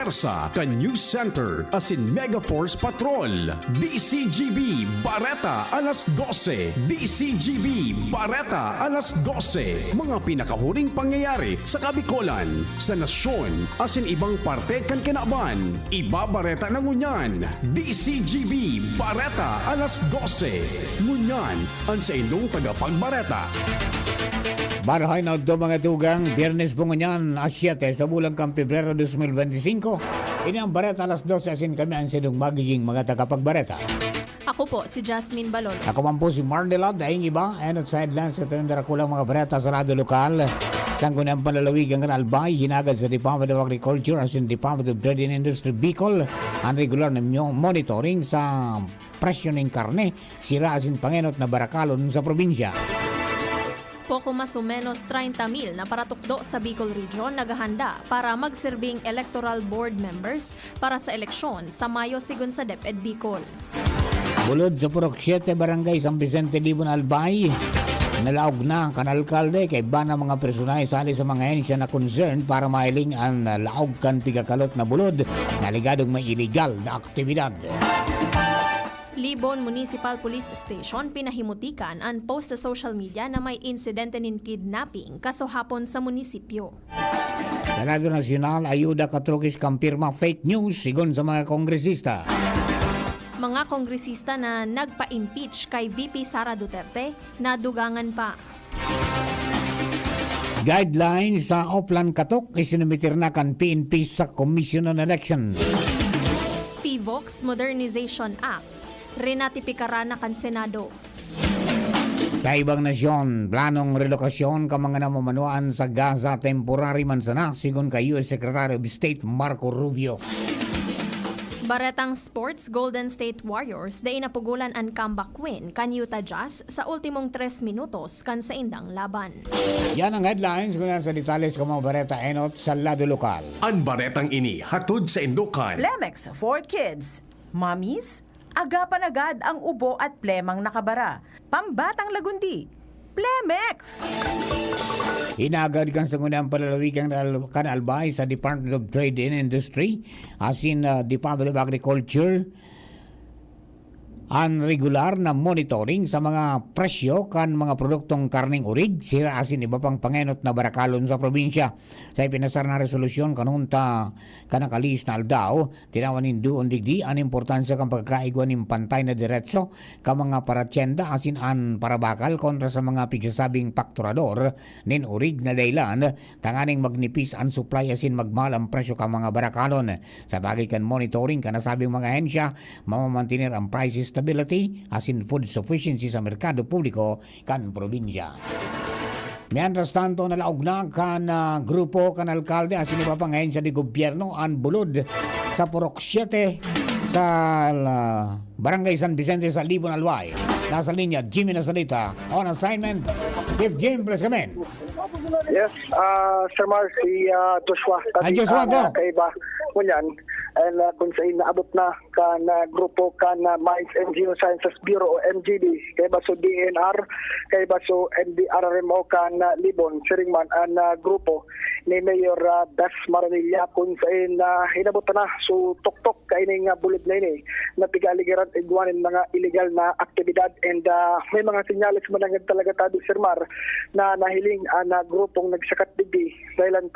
Ka News Center as in Mega Force Patrol. DCGB Bareta alas 12. DCGB Bareta alas 12. Mga pinakahuring pangyayari sa Kabikolan, sa nasyon, as in ibang parte kan kinaban. Iba Bareta ng Ngunyan. DCGB Bareta alas 12. Ngunyan ang sa inyong tagapagbareta. Barahay na ito mga tugang, Biyernes po ngunyan, asyate sa bulang kang Pebrero 2025. Ini ang bareta alas 12 asin kami ang sinong magiging mga tagapagbareta. Ako po, si Jasmine Balol. Ako man po si Mardelad, dahing iba, and at sidelines, ito yung darakulang mga bareta sa radio lokal. Sang kunang panlalawig ang Albay, hinagad sa Department of Agriculture as in Department of Trade and Industry Bicol, ang regular na monitoring sa presyo ng karne, sira as in pangenot na barakalon sa probinsya. Poco mas o menos 30,000 na paratukdo sa Bicol Region naghahanda para magsirbing electoral board members para sa eleksyon sa Mayo sigon sa DepEd Bicol. Bulod sa Purok 7 Barangay San Vicente Libon Albay, nalaog na ang kanalkalde kay ba na mga personay sali sa mga ensya na concern para mailing ang laog kan pigakalot na bulod na ligadong may illegal na aktibidad. Libon Municipal Police Station pinahimutikan ang post sa social media na may insidente ng kidnapping kasuhapon sa munisipyo. Senado Nacional, ayuda katrukis kampirma fake news sigon sa mga kongresista. Mga kongresista na nagpa-impeach kay VP Sara Duterte nadugangan pa. Guidelines sa Oplan Katok isinumitir na kan PNP sa Commission on Election. PHIVOLCS Modernization Act renatipikara na kan Senado. Sa ibang nasyon, planong relokasyon ka mga namamanuan sa Gaza temporary man sana sigon kay US Secretary of State Marco Rubio. Baretang Sports, Golden State Warriors day napugulan ang comeback win kan Utah Jazz sa ultimong 3 minutos kan sa indang laban. Yan ang headlines kung sa detalles ko mga bareta enot sa lado lokal. Ang baretang ini hatod sa Indukan. Plemex for Kids. Mommies, agapan agad ang ubo at plemang nakabara. Pambatang lagundi. Plemex! Hinagad kang sangunang palalawigang kanalbay sa Department of Trade and Industry as in Department of Agriculture ang regular na monitoring sa mga presyo kan mga produktong karning urig, sira asin iba pang pangenot na barakalon sa probinsya. Sa ipinasar na resolusyon kanunta kanakalis na aldaw, tinawan doon digdi ang importansya kang pagkaigwan ng pantay na diretso ka mga paratyenda asin an parabakal kontra sa mga pigsasabing fakturador nin urig na daylan, tanganing magnipis ang supply asin magmahal ang presyo ka mga barakalon. Sa bagay kan monitoring kanasabing mga ahensya, mamamantinir ang prices stability as in food sufficiency sa merkado publiko kan probinsya. Mientras tanto, nalaog na kan grupo kan alkalde as in iba pang ahensya di gobyerno ang bulod sa Purok 7 sa Barangay San Vicente sa Libon Albay. Nasa linya, Jimmy Nasalita on assignment. If Jim, please come in. Yes, Sir Mar, si Joshua. Joshua, go. Kaiba ko yan. And kung sa inaabot na kan grupo kan Mines and Geosciences Bureau o MGB, kaiba so DNR, kaiba so NDRRMO kan Libon, siringman ang grupo ni Mayor Das Maranilla kung sa inabot na so tuktok kaining bulid na ini na pigaligiran igwanin mga illegal na aktibidad and may mga sinyalis man lang talaga tabi Sir Mar na nahiling ang grupong nagsakat digdi dahil ang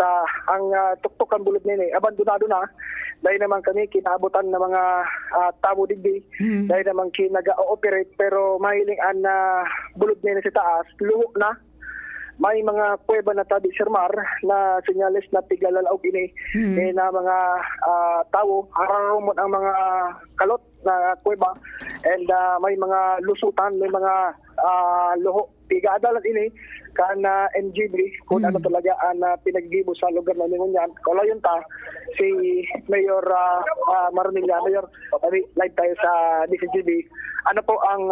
tuktok ang bulid na ini abandonado na dahil naman kami kinaabutan ng mga tamo digdi dahil naman kinaga-ooperate pero mahiling ang bulod na ini sa taas luho na. May mga kuweba na tabi Sir Mar na sinyalis na pigalalaog ini na mga tao hararumot ang mga kalot na kuweba and may mga lusutan, may mga luho pigaadalan ini kan NGB kung ano talaga ang pinaggibo sa lugar na Ngunyan. Kala yun si Mayor Maranilla, Mayor, live tayo sa DCGB. Ano po ang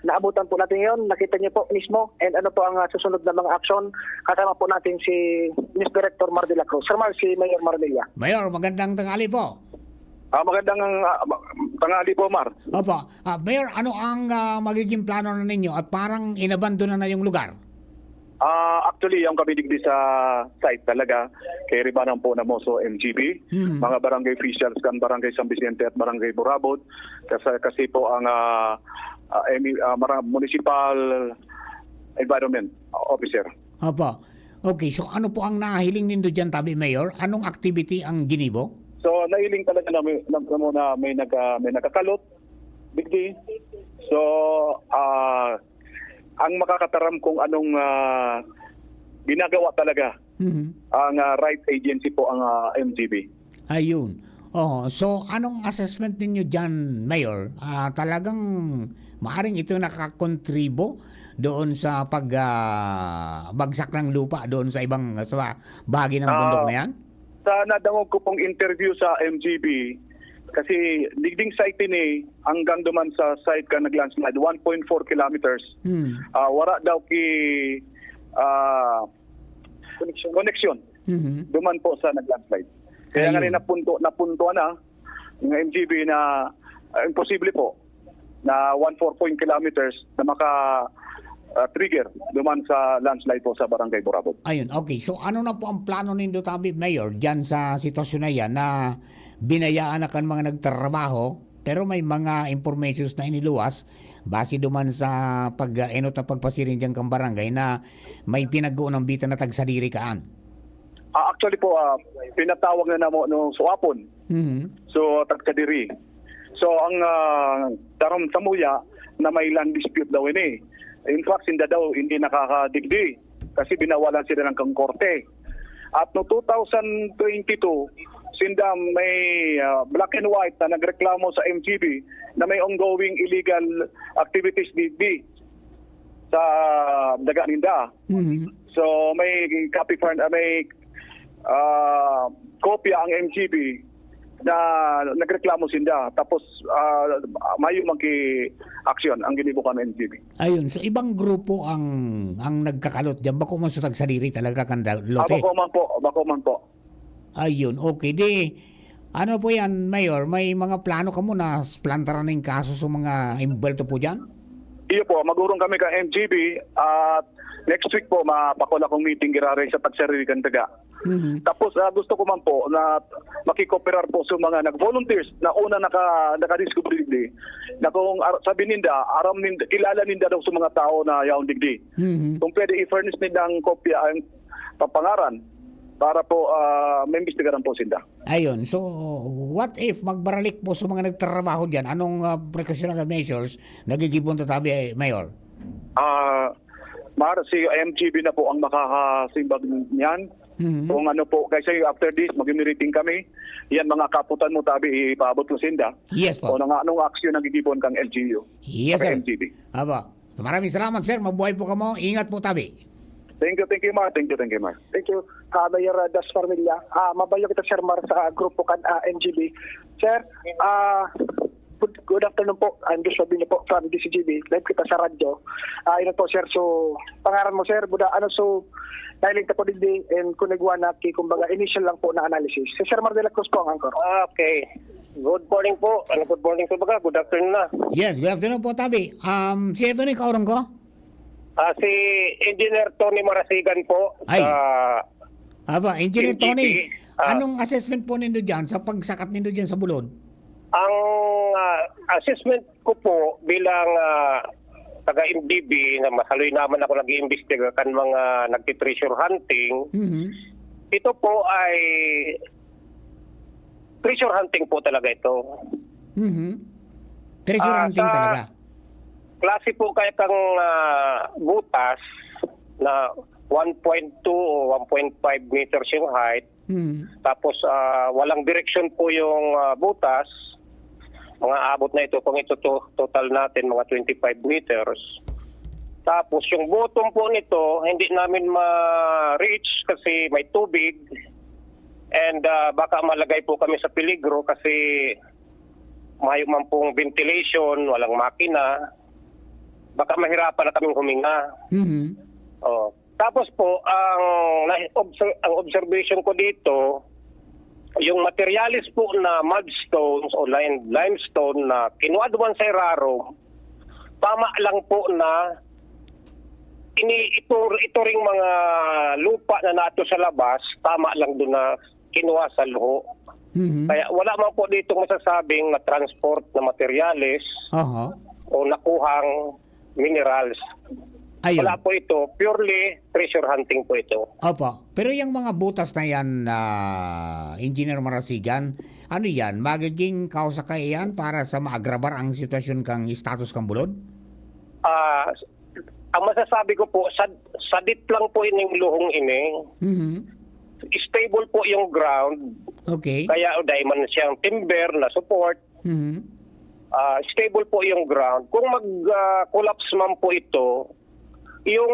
naabutan po natin ngayon? Nakita niyo po mismo and ano po ang susunod na mga aksyon? Kasama po natin si Miss Director Mar de la Cruz. Sir Mar, si Mayor Maranilla. Mayor, magandang tanghali po. Magandang tanghali po, Mar. Opo. Mayor, ano ang magiging plano na ninyo at parang inabandona na yung lugar? Actually, yung kami digdi sa site talaga, kay Ribanang po na Moso MGB, mga barangay officials kan barangay San Vicente at barangay Burabot, kasi po ang municipal environment officer. Opo. Okay, so ano po ang nahiling nindo dyan, Tabi Mayor? Anong activity ang ginibo? So, nailing talaga na may nagkakalot, digdi. So, ang makakataram kung anong ginagawa talaga ang right agency po ang MGB. Ayun. Oh, so anong assessment ninyo dyan, Mayor? Talagang maaring ito nakakontribo doon sa pagbagsak ng lupa doon sa ibang sa bahagi ng bundok na yan? Sa nadangog ko pong interview sa MGB, kasi digding site ni hanggang duman sa site ka naglandslide 1.4 kilometers. Wala daw ki connection. Duman po sa naglandslide. Kaya nga rin napunto na ng MGB na imposible po na 1.4 kilometers na trigger duman sa landslide po sa Barangay Burabot. Ayun, okay. So ano na po ang plano nindo, Tabi Mayor, dyan sa sitwasyon na yan na binayaan na kan mga nagtrabaho pero may mga informations na iniluwas base duman sa pag-enot na pagpasiring dyan kang barangay na may pinag-uunang bitan na tagsadiri kaan. Actually po, pinatawag na namo no suapon. So, tagsadiri. So, ang darom samuya na may land dispute daw ini. In fact, sinda daw hindi nakakadigdi kasi binawalan sila ng kangkorte. At no 2022, sinda may black and white na nagreklamo sa MGB na may ongoing illegal activities digdi sa daga ninda. So may copy may kopya ang MGB na nagreklamo sinda tapos mayo maki-action ang ginibukan ng MGB. Ayun, so ibang grupo ang nagkakalot diyan bako man sa tagsadiri talaga kan lote. Bako man po. Ayun, okay. Di, ano po yan, Mayor? May mga plano ka mo na plantaran ng kaso sa mga imbelto po dyan? Iyo po, magurong kami ka MGB at next week po mapakula kong meeting girare sa tagsarili kan taga. Tapos gusto ko man po na makikooperar po sa mga nag-volunteers na una nakadiscover digdi na kung sabi ninda, kilala ninda daw sa mga tao na yaong digdi. Kung pwede i-furnish ninda ang kopya ang papangaran para po may imbestigaran po sila. Ayun, so what if magbaralik po sa mga nagtrabaho dyan? Anong precautionary measures nagigibon to, Tabi Mayor? Si MGB na po ang makakasimbag niyan. Kung ano po, kasi after this, mag-meeting kami. Yan mga kaputan mo, Tabi, ipaabot mo sinda. Yes po. O anong aksyon ang gigibon kang LGU? Yes, sir. MGB. Aba, maraming salamat, sir. Mabuhay po ka mo. Ingat po, Tabi. Thank you, Mar. Thank you, Mar. Thank you, Mayor Das Familia. Mabayo kita, Sir Mar, sa grupo kan NGB. Sir, good afternoon po. I'm Joshua Bino po from DCGB. Live kita sa radyo. Ino po, Sir. So, pangaran mo, Sir, so, nailing ta po din and kunigwa na kumbaga, initial lang po na analysis. Si Sir Mar de la Cruz po ang angkor. Okay. Good morning po. Good morning po baga. Good afternoon na. Yes, good afternoon po, Tabi. Si Anthony Kaurong ko? Si Engineer Tony Marasigan po. Ay. Aba, Engineer NGP, Tony, anong assessment po nindo dyan sa pagsakat nindo dyan sa bulod? Ang assessment ko po bilang taga-MDB na masaloy naman ako nag-iimbestiga kan mga nagti-treasure hunting. Ito po ay treasure hunting po talaga ito. Treasure hunting talaga? Klase po kaya kang butas na 1.2 o 1.5 meters yung height. Tapos walang direction po yung butas. Mga abot na ito, kung ito total natin, mga 25 meters. Tapos yung bottom po nito, hindi namin ma-reach kasi may tubig. And baka malagay po kami sa peligro kasi mayo man pong ventilation, walang makina. Baka mahirapan na kaming huminga. Tapos po, ang observation ko dito, yung materialis po na mudstones o limestone na kinuha duman sa Iraro, tama lang po na ito ring mga lupa na nato sa labas, tama lang doon na kinuha sa luho. Kaya wala man po dito masasabing na transport na materyales Aha. o nakuhang minerals. Ayun. Wala po ito. Purely treasure hunting po ito. Opo. Pero yung mga butas na yan, Engineer Marasigan, ano yan? Magiging kausa kayo yan para sa maagrabar ang sitwasyon kang status kang bulod? Ang masasabi ko po, sadit lang po ining luhong ini. Stable po yung ground. Okay. Kaya uday man siyang timber na support. Stable po yung ground. Kung mag-collapse man po ito, yung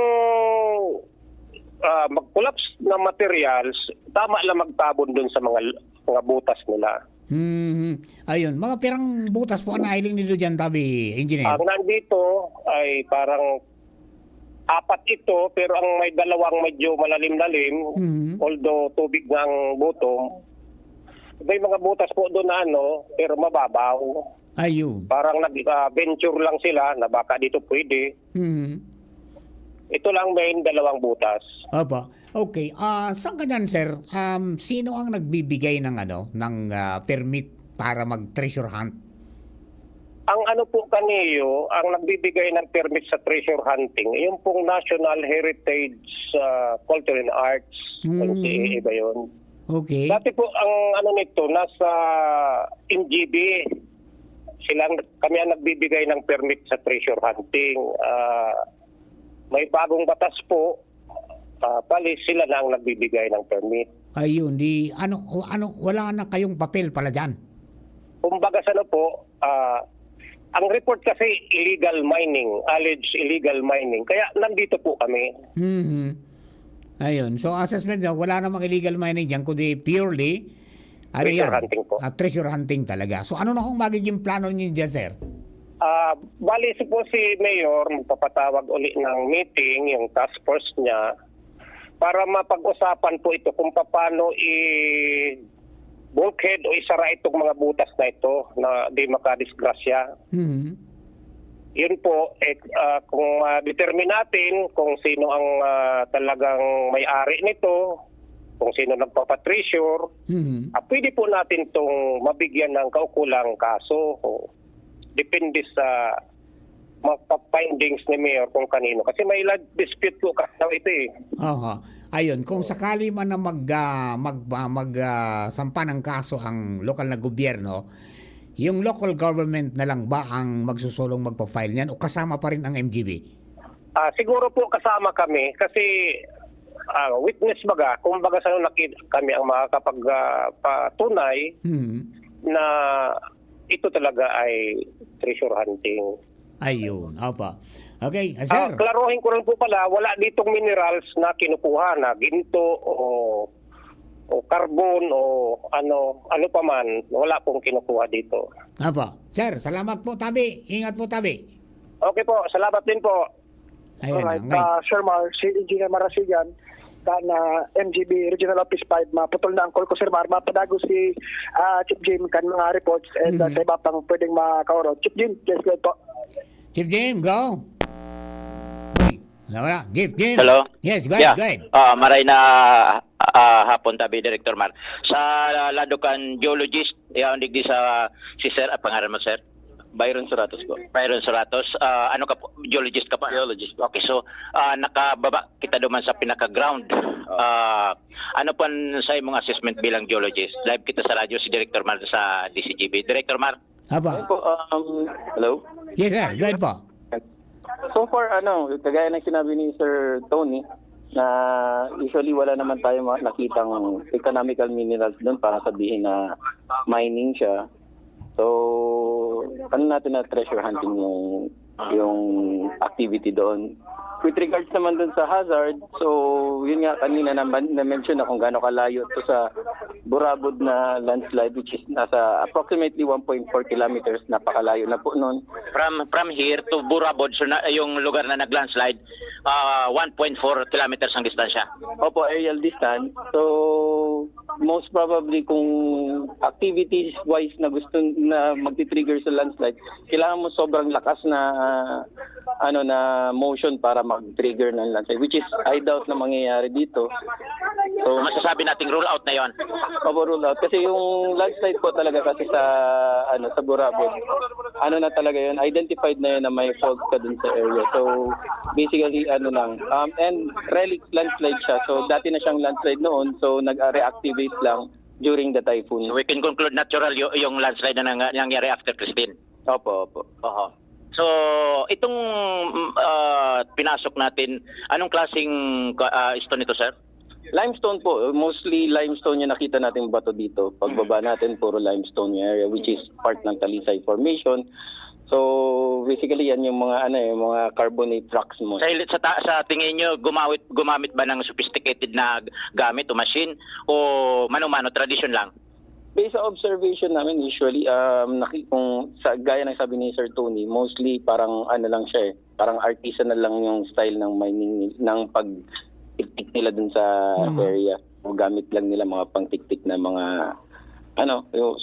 mag-collapse na materials, tama lang magtabon dun sa mga butas nila. Ayun, mga pirang butas po ang nailing nito dyan, Tabi, Engineer. Ang nandito ay parang 4 ito, pero ang may dalawang medyo malalim-lalim, although tubig ng bottom. May mga butas po doon na pero mababaw. Ayun. Parang nag-venture lang sila na baka dito pwede. Ito lang main dalawang butas. Opo. Okay. Saan ka dyan, sir? Sino ang nagbibigay ng permit para mag-treasure hunt? Ang po kaniyo, ang nagbibigay ng permit sa treasure hunting, yung pong National Heritage Culture and Arts, NCAA ba yun? Okay. Dati po ang nito, nasa MGB, kami ang nagbibigay ng permit sa treasure hunting. May bagong batas po, palis sila na ang nagbibigay ng permit. Ayun, wala na kayong papel pala dyan? Kumbaga sa po, ang report kasi illegal mining, alleged illegal mining. Kaya nandito po kami. Ayun. So assessment na wala namang illegal mining dyan, kundi purely Treasure hunting po. Treasure hunting talaga. So ano na kung magiging plano niyo dyan, sir? Bali po si Mayor, magpapatawag uli ng meeting, yung task force niya, para mapag-usapan po ito kung paano bulkhead o isara itong mga butas na ito na di makadisgrasya. Yun po, kung determine natin kung sino ang talagang may-ari nito, kung sino nagpapatreasure, pwede po natin itong mabigyan ng kaukulang kaso. Depende sa mga findings ni Mayor kung kanino. Kasi may dispute po kasi ito eh. Aha. Ayun, kung sakali man na sampa ng kaso ang lokal na gobyerno, yung local government na lang ba ang magsusulong magpa-file niyan o kasama pa rin ang MGB? Siguro po kasama kami kasi witness baga, kung baga sa kami ang makakapagpatunay na ito talaga ay treasure hunting. Ayun, opa. Okay, sir. Klaruhin ko rin po pala, wala ditong minerals na kinukuha na ginto o carbon o ano pa man, wala pong kinukuha dito. Opa. Sir, salamat po, Tabi. Ingat po, Tabi. Okay po, salamat din po. Ayun, Alright, Sir Mar, si Engineer Marasigan, na MGB Regional Office 5, maputol na ang call ko, Sir Mar, mapadago si Chief Jim kan mga reports and sa iba pang pwedeng makaurot. Chief Jim, yes, go po. Chief Jim, go. Wala. Jim. Hello? Yes, go ahead, go ahead. Maray na hapon, Tabi, Director Mar. Sa Ladukan Geologist, yung digdi sa si Sir, pangalan mo, Sir? Byron Suratos po. Byron Suratos, ano ka po? Geologist ka pa? Geologist. Okay, so nakababa kita duman sa pinaka-ground. Ano po sa imong assessment bilang geologist? Live kita sa radyo si Director Mar sa DCGB. Director Mar? Haba. Po, hello? Yes, sir. Go ahead po. So far, kagaya ng sinabi ni Sir Tony, na usually wala naman tayo nakitang economical minerals doon para sabihin na mining siya. So, natin na treasure hunting yung activity doon. With regards naman doon sa hazard, so yun nga kanina na-mention na kung gaano kalayo to sa Burabod na landslide, which is nasa approximately 1.4 kilometers, napakalayo na po noon. From here to Burabod, so yung lugar na nag-landslide, 1.4 kilometers ang distansya. Opo, aerial distance. So, most probably kung activities-wise na gusto na magti-trigger sa landslide, kailangan mo sobrang lakas na na motion para mag-trigger ng landslide, which is I doubt na mangyayari dito. So masasabi nating rule out na 'yon. Rule out kasi yung landslide po talaga kasi sa Burabon, na talaga yun, identified na yun na may fault ka dun sa area. So basically and relic landslide siya. So dati na siyang landslide noon, so nag-reactivate lang during the typhoon. So we can conclude natural yung landslide na nangyari after Christine. Opo. So, itong pinasok natin, anong klaseng stone ito, sir? Limestone po. Mostly limestone yung nakita natin bato dito. Pagbaba natin, puro limestone yung area, which is part ng Talisay Formation. So, basically, yan yung mga carbonate rocks mo. Sa tingin nyo, gumamit ba ng sophisticated na gamit o machine? O mano-mano, tradition lang? Based sa observation namin, usually, kung gaya ng sabi ni Sir Tony, mostly parang lang siya parang artisanal lang yung style ng mining, ng pag-tiktik nila dun sa area. O gamit lang nila mga pang-tiktik na mga,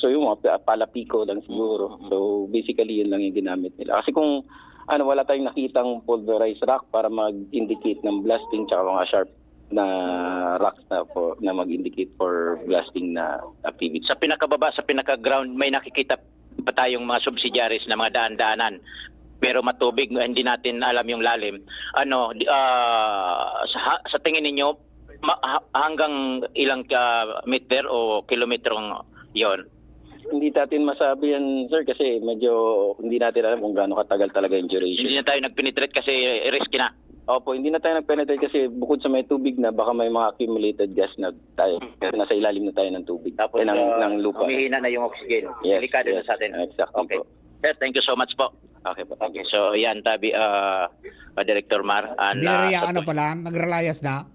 so yung mga palapiko lang siguro. So basically, yun lang yung ginamit nila. Kasi kung wala tayong nakitang pulverized rock para mag-indicate ng blasting tsaka mga sharp na rocks na mag-indicate for blasting na activity. Sa pinakababa, sa pinaka-ground, may nakikita pa tayong mga subsidiaries na mga daan-daanan. Pero matubig, hindi natin alam yung lalim. Sa tingin ninyo, hanggang ilang meter o kilometrong yon? Hindi natin masabi yan, sir, kasi medyo hindi natin alam kung gaano katagal talaga yung duration. Hindi na tayo nag-penetrate kasi risky na. Opo, hindi na tayo nag-penetrate kasi bukod sa may tubig na, baka may mga accumulated gas na tayo. Nasa ilalim na tayo ng tubig. Tapos ng lupa. humihina na yung oxygen. Yes, Delikado na sa atin. Exactly. Okay. Po. Sir, thank you so much po. Okay po. Okay, so yan, Director Mar. Binarayaan na pala, nagrelayas na.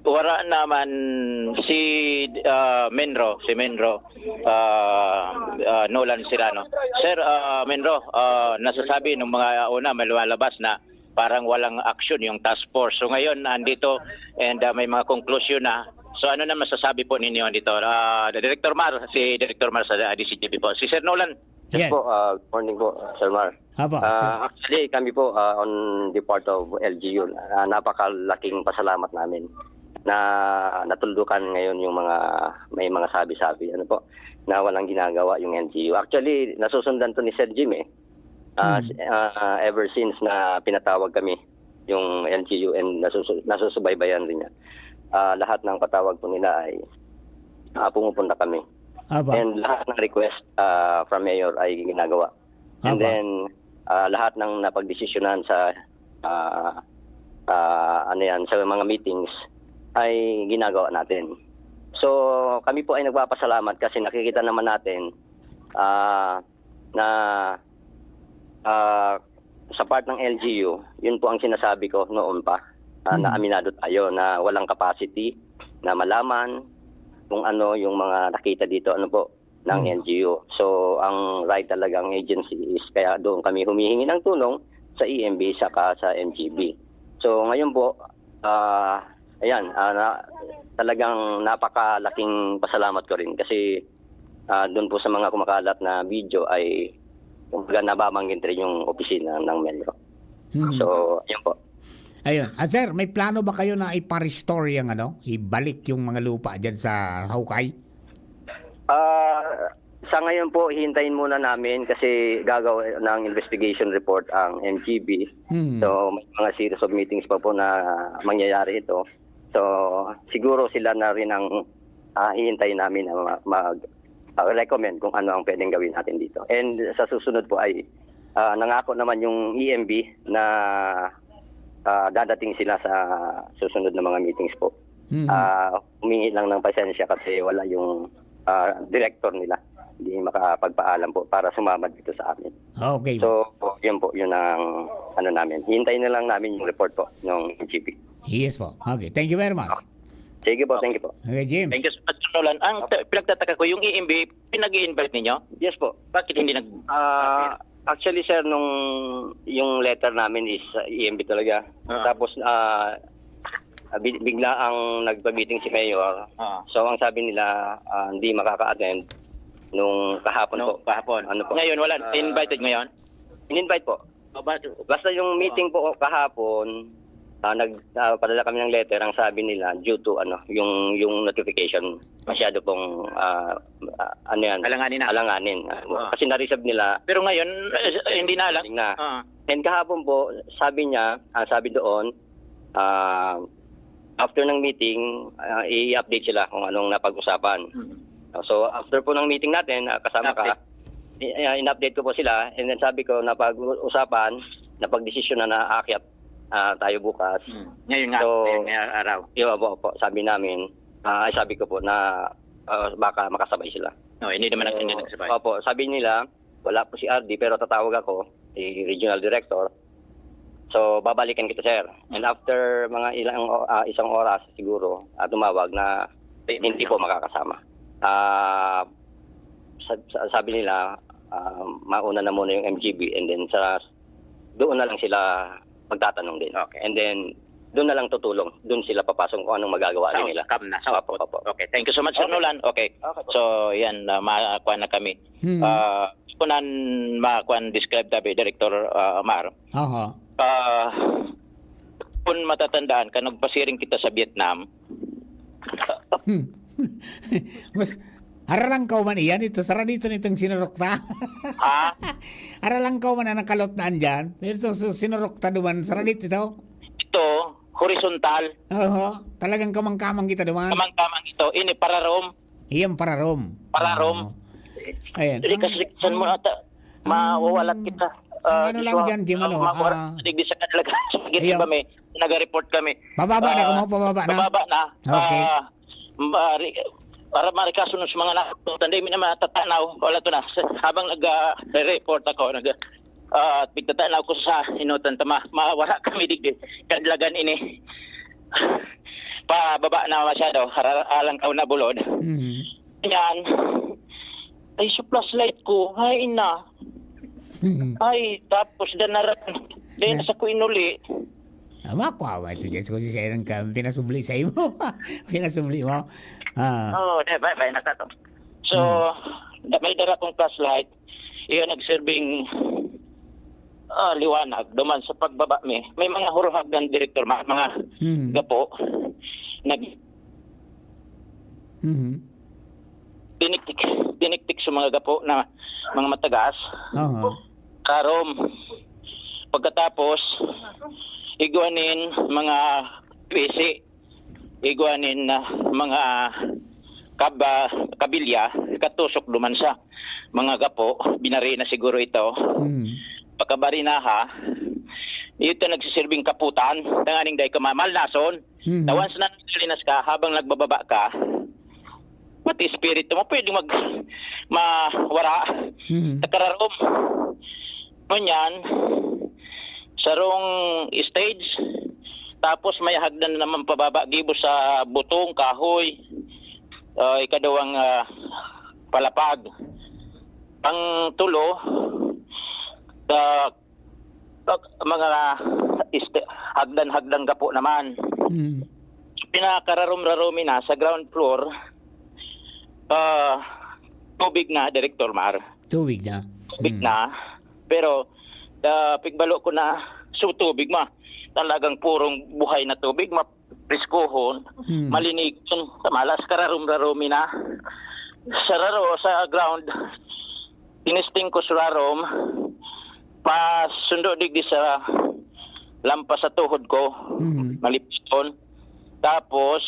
Wala naman si Menro, Nolan Sirano. Sir, Menro, nasasabi nung mga una may lumalabas na parang walang action yung task force. So ngayon andito and may mga conclusion na. So ano na masasabi po ninyo dito? Director Mar sa DCGP po. Si Sir Nolan. Yes. Po, morning po, Sir Mar. Actually, kami po on the part of LGU, napakalaking pasalamat namin na natuldukan ngayon yung may mga sabi-sabi, na walang ginagawa yung LGU. Actually, nasusundan to ni Sir Jim ever since na pinatawag kami yung LGU and nasusubaybayan rin niya. Lahat ng patawag po nila ay pumupunta kami. And lahat ng request from Mayor ay ginagawa. And then lahat ng napagdesisyonan sa sa mga meetings ay ginagawa natin. So kami po ay nagpapasalamat kasi nakikita naman natin na sa part ng LGU, yun po ang sinasabi ko noon pa, na aminado tayo na walang capacity na malaman kung ano yung mga nakita dito ng LGU. So ang right talagang agency is kaya doon kami humihingi ng tulong sa EMB saka sa MGB. So ngayon po talagang napakalaking pasalamat ko rin kasi doon po sa mga kumakalat na video ay nababanggit rin yung opisina ng Melro. So yun po. Ayun. Sir, may plano ba kayo na ipa-restore yung ibalik yung mga lupa dyan sa Hawkay? Sa ngayon po, hintayin muna namin kasi gagawa ng investigation report ang MGB. So may mga series of meetings pa po na mangyayari ito. So siguro sila na rin ang hihintayin namin na mag-recommend kung ano ang pwedeng gawin natin dito. And sa susunod po ay nangako naman yung EMB na dadating sila sa susunod na mga meetings po. Humingi lang ng pasensya kasi wala yung director nila. Hindi makapagpaalam po para sumama dito sa amin. Okay. So, yun po, yun ang namin. Hintayin na lang namin yung report po ng GP. Yes po. Okay. Thank you very much. Sige po, thank you po. Okay, Jim. Thank you so much, Nolan. Ang pinagtataka ko, yung EMB, pinag-i-invite ninyo? Yes po. Bakit hindi Actually, sir, yung letter namin is EMB talaga. Tapos, bigla ang nagpa-meeting si Mayor. So, ang sabi nila, hindi makaka-attend nung kahapon po. Kahapon. Ano po? Ngayon, wala. Invited ngayon? In-invite po. Basta yung meeting po kahapon, nagpadala kami ng letter, ang sabi nila due to yung notification masyado pong alanganin. Kasi na-reserve nila. Pero ngayon, hindi na alam. And kahapon po, sabi niya, sabi doon, after ng meeting, i-update sila kung anong napag-usapan. So after po ng meeting natin, kasama ka, in-update ko po sila, and then sabi ko, napag-usapan, napag-desisyon na aakyat tayo bukas. Ngayon nga, ngayong araw. Yung po, sabi namin, sabi ko po na baka makasabay sila. No, hindi naman nagsabay. Opo, sabi nila, wala po si RD, pero tatawag ako, si Regional Director. So, babalikan kita, sir. And after mga isang oras siguro, tumawag na hindi po makakasama. Sabi nila, mauna na muna yung MGB, and then doon na lang sila magtatanong din. Okay. And then, doon na lang tutulong. Doon sila papasok kung anong magagawa rin nila. Opo. Okay, thank you so much, Sir Nolan. Okay. So, yan, makakuha na kami. Kunan makakuha describe tabi, Director Mar. Kung matatandaan ka, nagpasiring kita sa Vietnam. Mas aralangkaw man iyan, ito sara dito nitong sinurokta. Aralangkaw man na nakalot na andyan. Ito sinurokta duman, sara dito ito. Ito, horizontal. Talagang kamang-kamang kita duman. Kamang-kamang ito, ini pararom. Iyan pararom. Ayan. Jadi kasi saan mo ata, mawawalat kita. Ano lang dyan, di man o. Digdi sa kadalaga. Sige ba may, nag-report kami. Pababa na, pababa na. Pababa na. Okay. Para marikasunod sa mga nakatutan, hindi naman tatanaw. Wala to na. Habang nag-report ako, pigtatanaw ko sa inutan, mawara kami digdi. Kadlagan ini. Pababa na masyado. Alang kaw na bulod. Yan. Ay, sa flashlight ko. Ay, ina. Ay, tapos danaran. Dahil sa ko inuli. Makuha ito dyan. Kung siya ng pinasubli sa imo. Pinasubli mo. Bye na to. So, may dara kong flashlight. Iyon nagserving liwanag. Duman sa pagbaba mi. May mga huruhag ng director, mga gapo. Diniktik sa mga gapo na mga matagas. Karom. Pagkatapos, iguanin mga PC. Iguanin na mga kabilya, katusok duman sa mga gapo, binari na siguro ito. Pagkabari na ito nagsisilbing kaputan, tanganing day ka malnason. Once na nagsulinas ka, habang nagbababa ka, pati espiritu mo, pwede mawara. Takararom. Ngunyan, sarong stage, tapos may hagdan naman pababa gibo sa butong kahoy, ikadawang palapag. Ang tulo, mga hagdan gapo naman. Pinakararom-raromi na sa ground floor, tubig na, Director Mar. Tubig na? Tubig na, pero pigbalo ko na tubig talagang purong buhay na tubig, mapriskohon, malinig, malas kararom-raromi na. Sa ground, tinisting ko sa rarom, pasundo digdi sa lampas sa tuhod ko, malipiston. Tapos,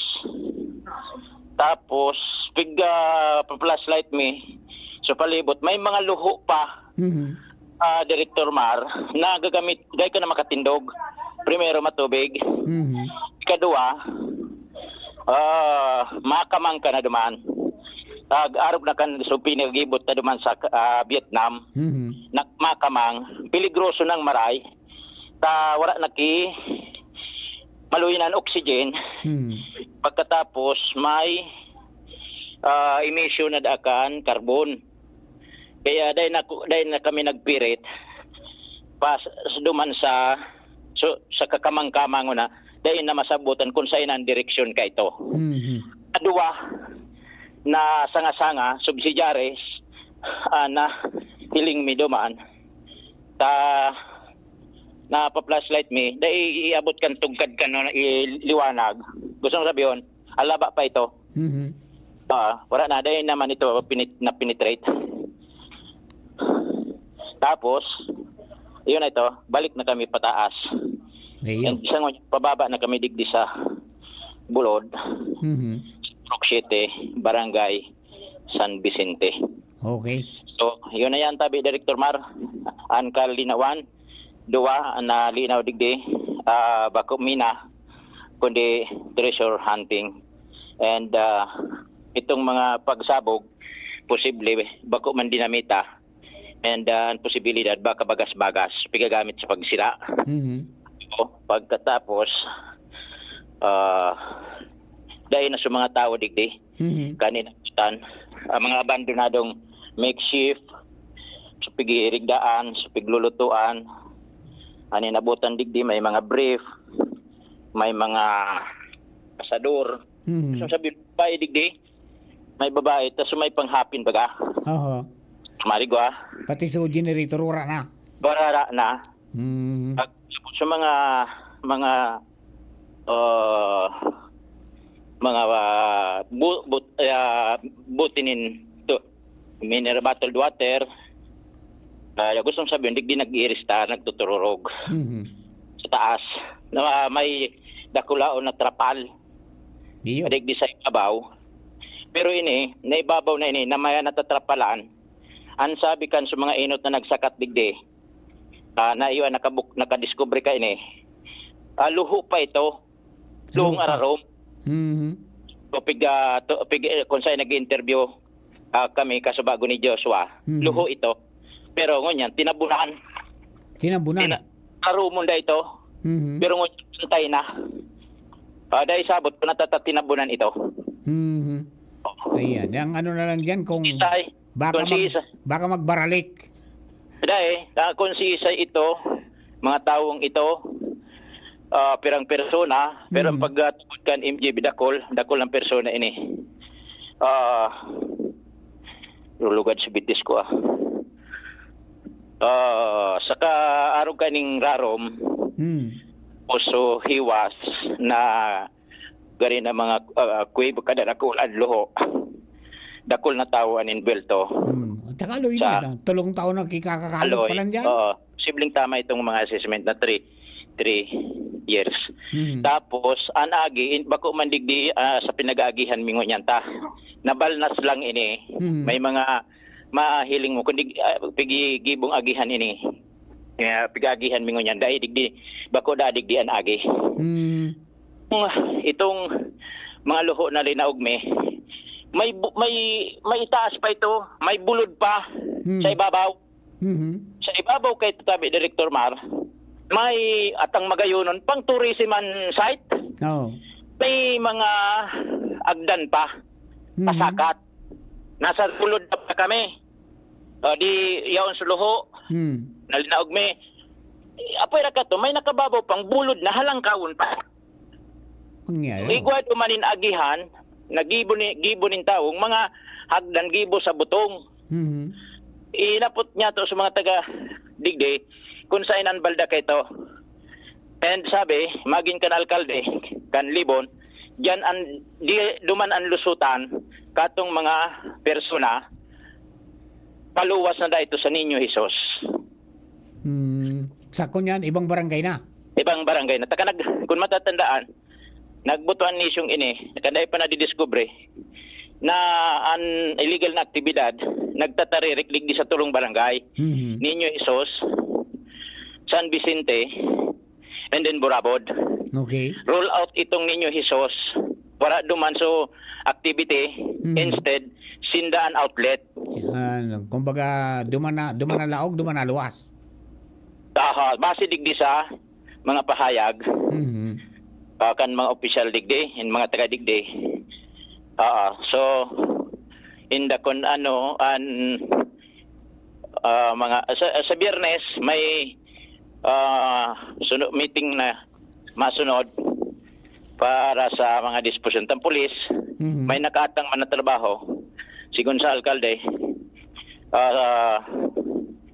flashlight mi, so palibot, may mga luho pa, Director Mar, na gagamit, gaya ka na makatindog. Primero, matubig. Ikadua, makamang ka na duman. Arab na kan so pinagibot na duman sa Vietnam. Makamang, peligroso ng maray. Wala naki maluyinan oxygen. Pagkatapos, may emission na daakan carbon. Kaya dahil na kami nagpirit duman sa kakamang-kamang na dahil na masabutan kung saan ang direksyon ka ito. Adua na sanga-sanga subsidiaries na hiling mi dumaan na pa-flashlight mi, dahil iabot kan tugkad kan na iliwanag. Gusto mo sabihin, alaba pa ito. Wala na, dahil naman ito na-penetrate. Tapos, yun na ito, balik na kami pataas. And isang pababa na kami digdi sa Bulod, Proc 7, Barangay San Vicente. Okay. So, yun na yan, tabi, Director Mar. Ang kalinawan, duwa na linaw digdi, bako mina, kundi treasure hunting. And itong mga pagsabog, posible, bako man dinamita, and ang posibilidad, baka bagas-bagas, pigagamit sa pagsira. So, pagkatapos, dahil na sa mga tao digdi, kanina mga abandonadong makeshift, sa pigirigdaan, sa piglulutuan, nabutan digdi, may mga brief, may mga pasador. So sabi, babae digdi, may babae, tapos may panghapin baga. Marigwa. Pati sa generator, wala na. Barara na. Sa butinin to mineral bottled water, gusto mong sabihin digdi nag-iirista, nagtutururog sa taas na may dakulaon na trapal digdi sa ibabaw, pero ini naibabaw na ini na may natatrapalan. Ang sabi kan sa mga inot na nagsakat digdi, na iwan nakadiscover ka ini, luho pa ito, luhong ararom. Kung sa'yo nag-interview kami kasubago ni Joshua, luho ito. Pero ngunyan, tinabunan. Arumon da ito. Pero ngunyan, santay na. Dahil sabot, kung tinabunan ito. Ayan, yung ano na lang dyan, kung baka magbaralik. Dahil, kung si Isay ito, mga taong ito, pirang persona, pero pagtugod kan MJB dakol ng persona ini. Lulugad sa bitis ko saka arog kaning rarom, puso hiwas na gari na mga kuwib kada dakol adloho. Dakol na tao anin belto. Tsaka aloy na, tulong taon na kikakakalot pa lang dyan. Sibling tama itong mga assessment na 3 years. Tapos anagi bako man digdi sa pinag-aagihan mingo nyanta. Nabalnas lang ini. May mga mahiling mo kundi pigigibong agihan ini. Pig-agihan mingo nyan dai digdi bako da digdi anagi. Itong mga luho na linaog may itaas pa ito, may bulod pa sa ibabaw. Sa ibabaw kay tabi Director Mar, may atang magayonon pang tourism site. May mga agdan pa, pasakat. Nasa bulod na pa kami. Di yaon sa luho. Nalinaog apoy ra kato, may nakababaw pang bulod na halangkawon pa. Igwad umanin agihan, nagibo nin taong mga hagdan gibo sa butong. Inapot niya to sa mga taga digdi kung saan ang balda kay to. And sabi, maging kan alkalde, kan Libon, diyan duman ang lusutan katong mga persona paluwas na da ito sa Niño Jesus. Sa kunyan, ibang barangay na? Ibang barangay na. Kung matatandaan, nagbutuan nisyong ini, kanday pa na didiscover na an illegal na aktibidad, nagtataririk digdi sa tulong barangay, Niño Jesus, San Vicente, and then Burabod. Okay. Roll out itong Niño Jesus para duman so activity, instead sindaan outlet. Kumbaga duman na laog, duman na luwas. Base digdi sa mga pahayag kan mga official digdi and mga taga digdi. So in the mga sa Biyernes may meeting na masunod para sa mga disposisyon ng pulis. May nakaatang man na trabaho sigon sa alkalde,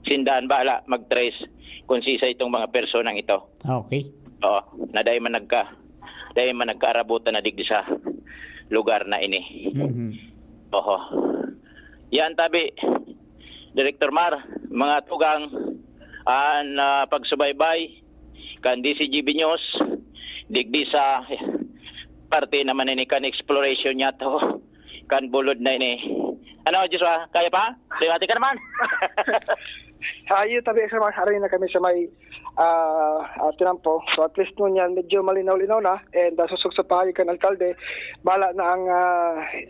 sindaan bala mag-trace konsisa itong mga personang ito. Okay. Oo, na dahil man nagkaarabutan na digdi sa lugar na ini. Mhm. Oho. Yan tabi, Director Mar, mga tugang na pagsubaybay kan DCGB News digdi sa parte naman ini kan exploration niya to kan bulod na ini. Ano, Joshua? Kaya pa? Liwati ka naman. Ayo tabi sa mga harin na kami sa may tinampo. So at least nun yan, medyo malinaw-linaw na. And susog sa pahay kan alkalde, bala na ang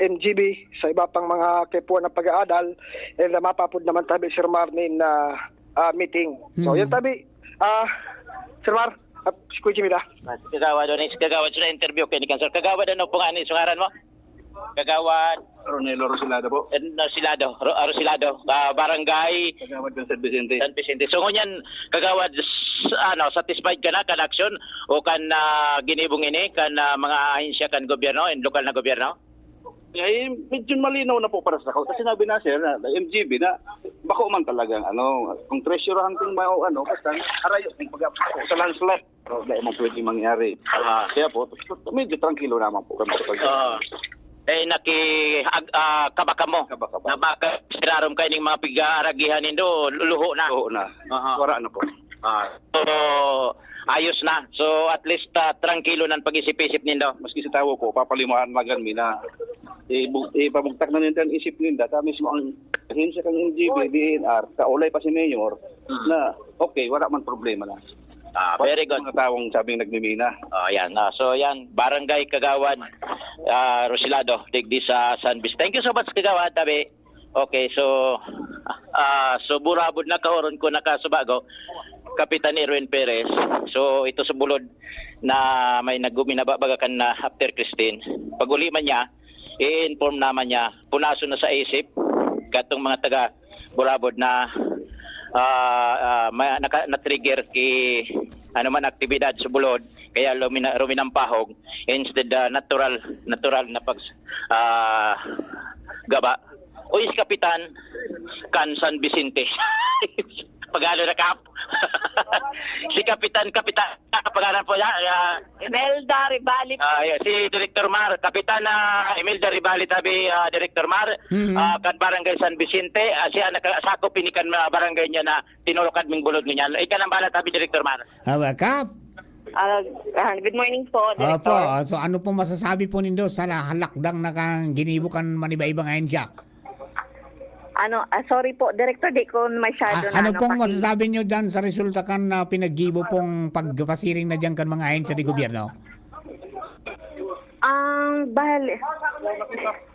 MGB sa iba pang mga kepuan ng pag-aadal. And mapapod naman tabi Sir Marnin na meeting. So yan tabi, Sir Mar, si Kuya Jimmy da. Kagawad doon, kagawad sa interview kay ni Kansel. Kagawad ano po nga ni sungaran mo? Kagawad Ronelo Rosilado po. Rosilado, barangay Kagawad ng San Vicente. San Vicente. So ngunyan kagawad satisfied ka na kan action o kan ginibong ini kan mga ahensya kan gobyerno and lokal na gobyerno? Eh, medyo malinaw na po para sa ako. Kasi sinabi na sir na MGB na bako man talagang kung treasure hunting basta arayo ng pag-ako sa landslide. So, dahil mo pwede mangyari. Kaya po, medyo tranquilo naman po kami sa pag- kabaka mo. Kabaka. Na baka sirarom kayo ng mga piga-aragihan nindo, luho na. Oo na. Wara na po. So, ayos na. So, at least tranquilo ng pag-isip-isip nindo. Maski sa tawo ko, papalimuhan magan mi na ipabugtak na nila ang isip nila. Kami mismo ang hinsya kang MGB, DNR, kaulay pa si Mayor, na okay, wala man problema na. Very good. Mga tawong sabing nagmimina. Yan. So, yan. Barangay Kagawad, Rosilado, digdi sa San Bis. Thank you so much, Kagawad, tabi. Okay, so burabod na kaoron ko nakasubago, Kapitan Erwin Perez. So, ito sa bulod na may nagguminababagakan na after Christine. Pag-uli man niya, i-inform naman niya, punaso na sa isip, katong mga taga Burabod na na-trigger ki man aktibidad sa bulod kaya ruminampahog instead natural na pag gaba o is Kapitan kan San Vicente pagano na kap si Kapitan pagaran po Imelda Ribali si Director Mar Kapitan Imelda Ribali tabi Director Mar kan Barangay San Vicente siya nakasakop pinikan barangay niya na tinulokad ming bulod niya ikan ang bala tabi Director Mar Kap. Good morning po, Opo. Director. So ano po masasabi po nindo sa halakdang na kang ginibukan maniba-ibang ahensya? Sorry po, Director, di ko masyado na Ano pong masasabi nyo dyan sa resulta kan na pinaggibo pong pagpasiring na dyan kan mga ahensya di gobyerno? Bahal,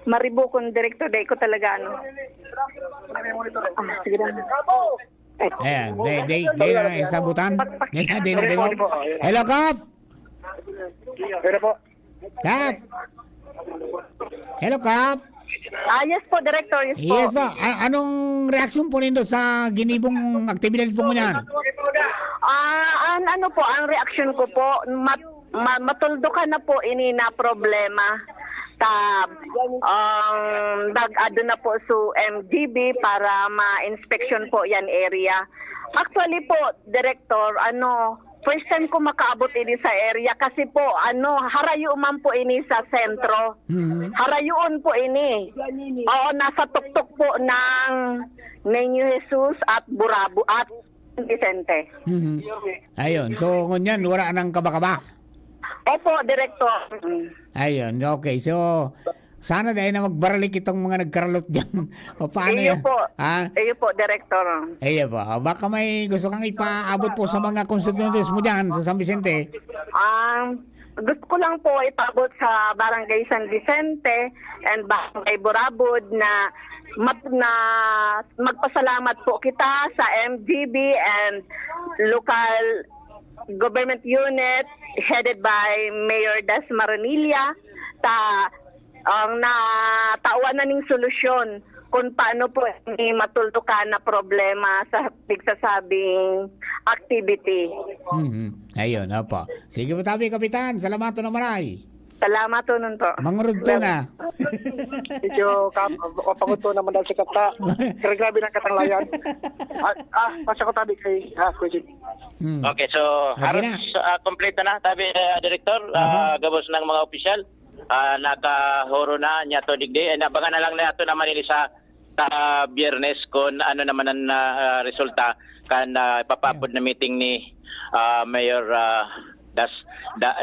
maribukon, Director, di ko talaga sige na. Ayan, di na isabutan. Di na. Hello, Kap! Pero po, Kap! Hello, Kap! Yes po, Director, yes po. Yes po. Anong reaksyon po nindo sa ginibong aktibidad po ngunyan? Ano po, ang reaksyon ko po, matuldukan na po ini na problema. Nag-ado na po su MGB para ma-inspection po yan area. Actually po, Director, first time ko makaabot ini sa area kasi po, harayo man po ini sa sentro. Harayuon po ini. Oo, nasa tuktok po ng Niño Jesus at Burabo at Vicente. Ayun. So, ngunyan, wala nang kabakaba. Opo, Director. Ayun. Okay. So, sana dahil na magbaralik itong mga nagkaralot dyan. O paano Iyo yan? po. Iyo po, Director. Iyo po. Baka may gusto kang ipaabot po sa mga constituents mo dyan sa San Vicente. Gusto ko lang po ipabot sa Barangay San Vicente and Barangay Burabod na magpasalamat po kita sa MGB and local government unit headed by Mayor Das Maranilla ang natawan na ning solusyon kung paano po matuldukan na problema sa pigsasabing activity. Ayun, opo. Sige po tabi, Kapitan. Salamat na maray. Salamat to nun po. Mangurod to na. Medyo kapanguto naman daw sa kata. Pero grabe ng katanglayan. Pasok ko tabi kay Kuya. Okay, so Okay halos na. complete na tabi Director, gabos ng mga opisyal. Nakahoro na niya to digdi. Abangan na lang na ito naman nila sa Biyernes kung ano naman ang resulta kan ipapapod na meeting ni Mayor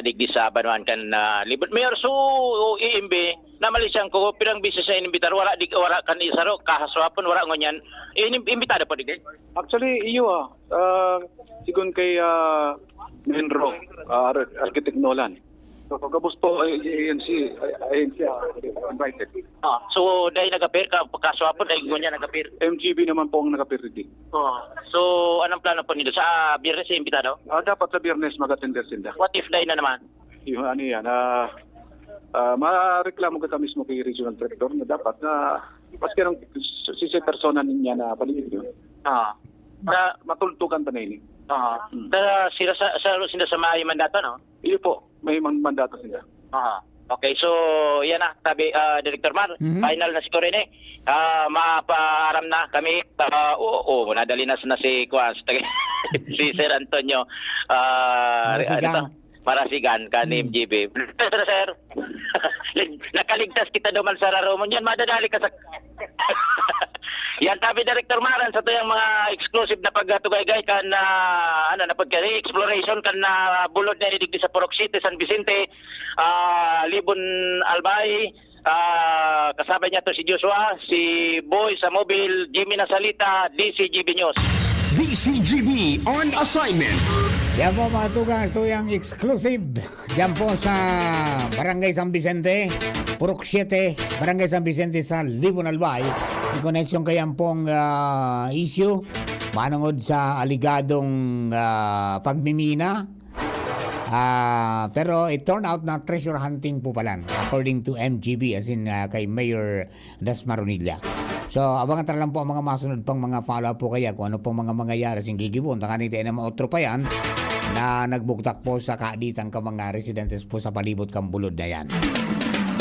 digdi sa Banuan kan libot Mayor so IMB na malisang ko pirang bisis sa inimbitar wala kan isaro kahaswapon wala ngonyan inimbitado po digdi. Actually, iyo sigun kay Menro, Architect Nolan. So, pagkabos po, ANC invited. So dahil nagapir ka kaswapon dahil ngonyan nagapir. MGB naman po ang nakapiridi. So anong plano po nila sa Biyernes imbitado? Dapat sa Biyernes mag-attender sila. What if dahil na naman? Yung ano yan, mareklamo ka mismo kay Regional Director na dapat na paski ng si persona niya na paligid yun. Matultukan pa na yun. Sila sa may mandato, no? Iyo po, may mandato sila. Okay, so yan na, tabi Director Mar, final na siguro rin mapaaram na kami. Nadali na si Kwan, si Sir Antonio Marasigan ka ni MGB. Sir, nakaligtas kita duman sa Raromon yan, madadali ka sa... Yan tabi Director Maran sa tuyang mga exclusive na pagtugay-gay kan na napagkari exploration kan na bulod na idigdi sa Purok City, San Vicente, Libon Albay, kasabay niya to si Joshua, si Boy sa Mobile, Jimmy Nasalita, DCGB News. DCGB on assignment. Yan po mga tugas, ito yung exclusive. Yan po sa Barangay San Vicente, Purok 7, Barangay San Vicente sa Libon Albay. In connection kayan pong issue, manungod sa aligadong pagmimina. Pero it turned out na treasure hunting po pala, according to MGB, as in kay Mayor Dasmaronilla. So, abangan tara lang po ang mga masunod pang mga follow-up po kaya kung ano pong mga mangyayari sa gigibon. Nakanita na mga otro pa yan na nagbuktak po sa kaaditan ka mga residentes po sa palibot kang bulod na yan.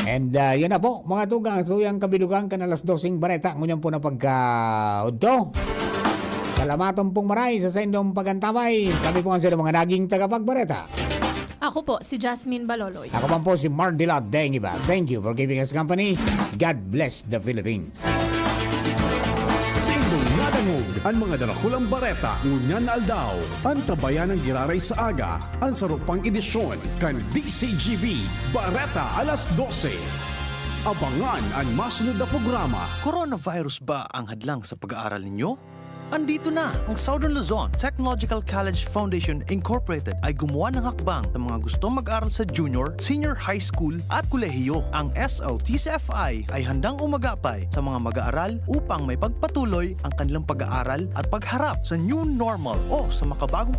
And yun na po, mga tugang. So, yung kabilugan ka na alas 12 bareta. Ngunyan po na pagka-udto. Salamaton pong maray sa sendong pagantabay. Kami po ang sila mga naging tagapagbareta. Ako po, si Jasmine Baloloy. Ako pa po si Mardila Dengiba. Thank you for giving us company. God bless the Philippines. Sa indong nadangog, ang mga darakulang bareta, ngunyan na aldaw, ang tabayan ng giraray sa aga, ang sarupang edisyon, kan DCGB, Bareta alas 12. Abangan ang masunod na programa. Coronavirus ba ang hadlang sa pag-aaral ninyo? Andito na ang Southern Luzon Technological College Foundation Incorporated ay gumawa ng hakbang sa mga gustong mag-aral sa junior, senior high school at kolehiyo. Ang SLTCFI ay handang umagapay sa mga mag-aaral upang may pagpatuloy ang kanilang pag-aaral at pagharap sa new normal o sa makabagong